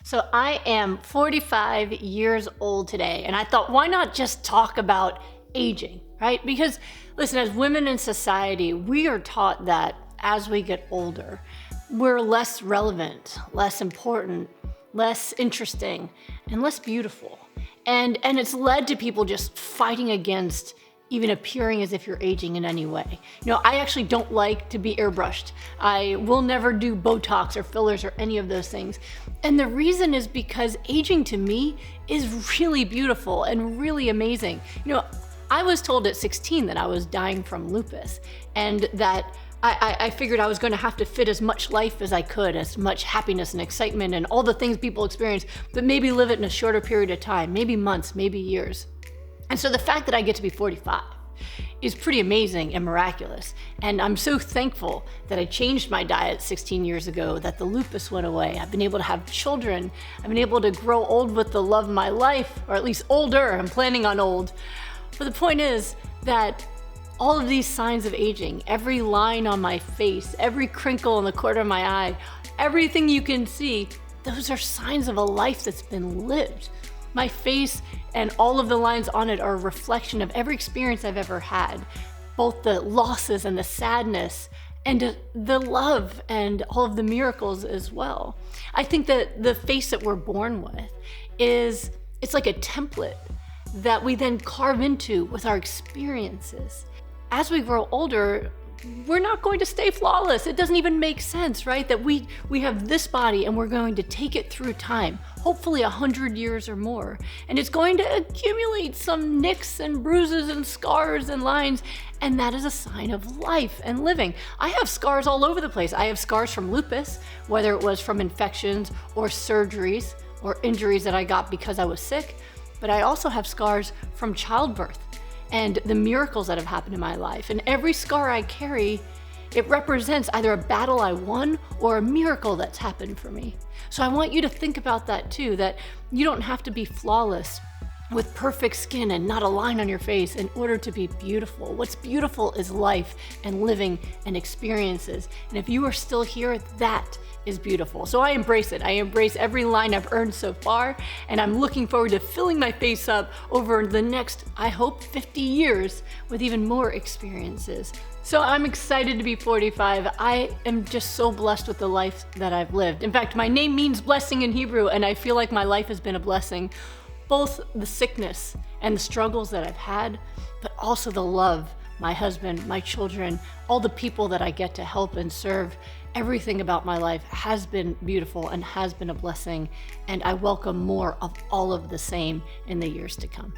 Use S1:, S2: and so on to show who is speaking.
S1: So I am 45 years old today, and I thought, why not just talk about aging, right? Because listen, as women in society, we are taught that as we get older, we're less relevant, less important, less interesting, and less beautiful. And it's led to people just fighting against even appearing as if you're aging in any way. You know, I actually don't like to be airbrushed. I will never do Botox or fillers or any of those things. And the reason is because aging to me is really beautiful and really amazing. You know, I was told at 16 that I was dying from lupus, and that I figured I was going to have to fit as much life as I could, as much happiness and excitement and all the things people experience, but maybe live it in a shorter period of time, maybe months, maybe years. And so the fact that I get to be 45 is pretty amazing and miraculous. And I'm so thankful that I changed my diet 16 years ago, that the lupus went away. I've been able to have children. I've been able to grow old with the love of my life, or at least older. I'm planning on old. But the point is that all of these signs of aging, every line on my face, every crinkle in the corner of my eye, everything you can see, those are signs of a life that's been lived. My face and all of the lines on it are a reflection of every experience I've ever had, both the losses and the sadness and the love and all of the miracles as well. I think that the face that we're born with it's like a template that we then carve into with our experiences. As we grow older, we're not going to stay flawless. It doesn't even make sense, right? That we have this body and we're going to take it through time, hopefully 100 years or more. And it's going to accumulate some nicks and bruises and scars and lines. And that is a sign of life and living. I have scars all over the place. I have scars from lupus, whether it was from infections or surgeries or injuries that I got because I was sick. But I also have scars from childbirth and the miracles that have happened in my life. And every scar I carry, it represents either a battle I won or a miracle that's happened for me. So I want you to think about that too, that you don't have to be flawless with perfect skin and not a line on your face in order to be beautiful. What's beautiful is life and living and experiences. And if you are still here, that is beautiful. So I embrace it. I embrace every line I've earned so far, and I'm looking forward to filling my face up over the next, I hope, 50 years with even more experiences. So I'm excited to be 45. I am just so blessed with the life that I've lived. In fact, my name means blessing in Hebrew, and I feel like my life has been a blessing. Both the sickness and the struggles that I've had, but also the love, my husband, my children, all the people that I get to help and serve. Everything about my life has been beautiful and has been a blessing, and I welcome more of all of the same in the years to come.